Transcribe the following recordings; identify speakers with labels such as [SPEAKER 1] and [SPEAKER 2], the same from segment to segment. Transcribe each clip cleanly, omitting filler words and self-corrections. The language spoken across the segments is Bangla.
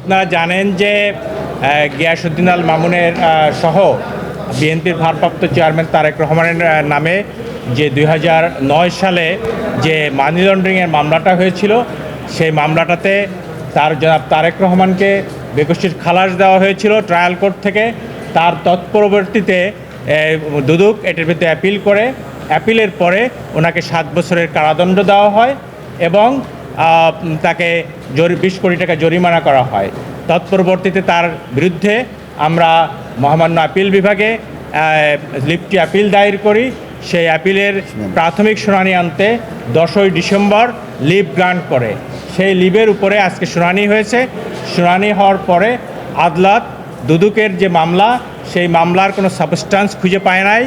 [SPEAKER 1] আপনারা জানেন যে গিয়াসউদ্দিন আল মামুনের সহ বিএনপির ভারপ্রাপ্ত চেয়ারম্যান তারেক রহমানের নামে যে 2009 সালে যে মানি লন্ডারিংয়ের মামলাটা হয়েছিল, সেই মামলাটাতে জনাব তারেক রহমানকে বেকসুর খালাস দেওয়া হয়েছিল ট্রায়াল কোর্ট থেকে। তার তৎপরবর্তীতে দুদক এটার ভিত্তিতে অ্যাপিল করে, অ্যাপিলের পরে ওনাকে 7 বছরের কারাদণ্ড দেওয়া হয় এবং তাকে 20 কোটি টাকা জরিমানা করা হয়। তৎপরবর্তীতে তার বিরুদ্ধে আমরা মহামান্য আপিল বিভাগে লিফটি আপিল দায়ের করি। সেই আপিলের প্রাথমিক শুনানি আনতে 10ই ডিসেম্বর লিভ গ্রান্ট করে। সেই লিভের উপরে আজকে শুনানি হয়েছে। শুনানি হওয়ার পরে আদালত দুদকের যে মামলা, সেই মামলার কোনো সাবস্ট্যান্স খুঁজে পায় নাই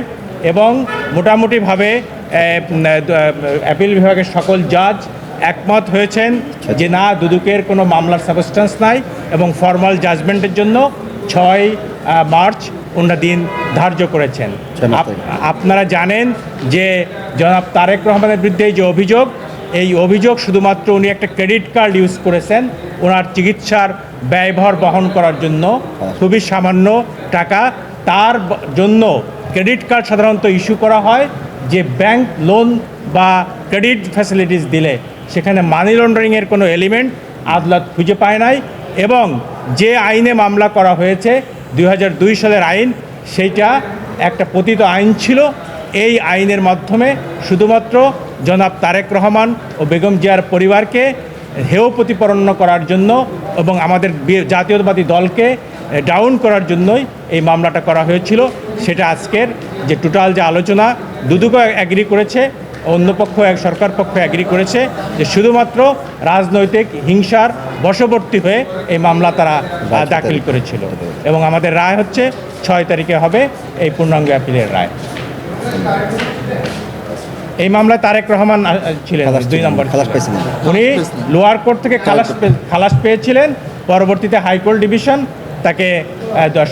[SPEAKER 1] এবং মোটামুটিভাবে আপিল বিভাগের সকল জাজ একমত হয়েছেন যে না, দুদকের কোনো মামলার সাবস্ট্যান্স নাই এবং ফর্মাল জাজমেন্টের জন্য 6 মার্চ ওনারা দিন ধার্য করেছেন। আপনারা জানেন যে জনাব তারেক রহমানের বিরুদ্ধে যে অভিযোগ, এই অভিযোগ শুধুমাত্র উনি একটা ক্রেডিট কার্ড ইউজ করেছেন ওনার চিকিৎসার ব্যয়ভার বহন করার জন্য, খুবই সামান্য টাকা। তার জন্য ক্রেডিট কার্ড সাধারণত ইস্যু করা হয় যে ব্যাংক লোন বা ক্রেডিট ফ্যাসিলিটিস দিলে, সেখানে মানি লন্ডারিংয়ের কোনো এলিমেন্ট আদালত খুঁজে পায় নাই। এবং যে আইনে মামলা করা হয়েছে 2002 সালের আইন, সেইটা একটা পতিত আইন ছিল। এই আইনের মাধ্যমে শুধুমাত্র জনাব তারেক রহমান ও বেগম জিয়ার পরিবারকে হেয় প্রতিপন্ন করার জন্য এবং আমাদের জাতীয়তাবাদী দলকে ডাউন করার জন্যই এই মামলাটা করা হয়েছিল। সেটা আজকের যে টোটাল যে আলোচনা, দুদকও অ্যাগ্রি করেছে, অন্য পক্ষ সরকার পক্ষ অ্যাগ্রি করেছে যে শুধুমাত্র রাজনৈতিক হিংসার বশবর্তী হয়ে এই মামলা তারা দাখিল করেছিল। এবং আমাদের রায় হচ্ছে 6 তারিখে হবে এই পূর্ণাঙ্গ আপিলের রায়। এই মামলায় তারেক রহমান ছিলেন 2 নম্বর, উনি লোয়ার কোর্ট থেকে খালাস পেয়েছিলেন। পরবর্তীতে হাইকোর্ট ডিভিশন তাকে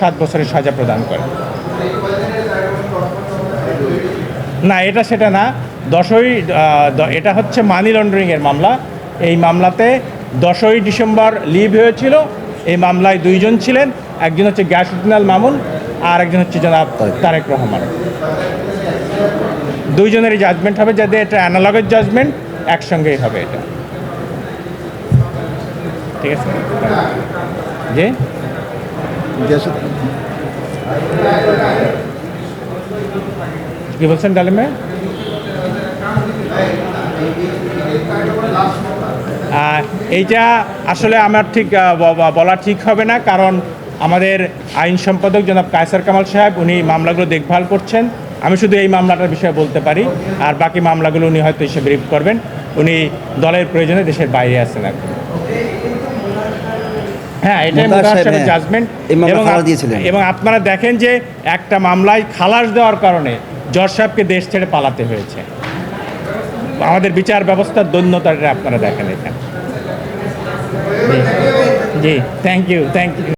[SPEAKER 1] 7 বছরের সাজা প্রদান করে। না, এটা সেটা না, এটা হচ্ছে মানি লন্ডারিংয়ের মামলা। এই মামলাতে 10ই ডিসেম্বর লিভ হয়েছিল। এই মামলায় 2 জন ছিলেন, একজন হচ্ছে গিয়াসউদ্দিন আল মামুন আর একজন হচ্ছে জনাব তারেক রহমান। 2 জনেরই জাজমেন্ট হবে, যাতে এটা অ্যানালগের জাজমেন্ট, একসঙ্গেই হবে এটা। ঠিক আছে জি, কি বলছেন ডালিমে? এইটা আসলে আমার ঠিক বলা ঠিক হবে না, কারণ আমাদের আইন সম্পাদক জনাব কায়সার কামাল সাহেব উনি মামলাগুলো দেখভাল করছেন। আমি শুধু এই মামলাটার বিষয়ে বলতে পারি, আর বাকি মামলাগুলো উনি হয়তো এসে ব্রিফ করবেন। উনি দলের প্রয়োজনে দেশের বাইরে আছেন এখন। হ্যাঁ, এটাই মুদাহার জাজমেন্ট। এবং আপনারা দেখেন যে একটা মামলায় খালাস দেওয়ার কারণে জজ সাহেবকে দেশ ছেড়ে পালাতে হয়েছে। আমাদের বিচার ব্যবস্থার দৈন্যতাটা আপনারা দেখেন এখানে। জি, থ্যাংক ইউ।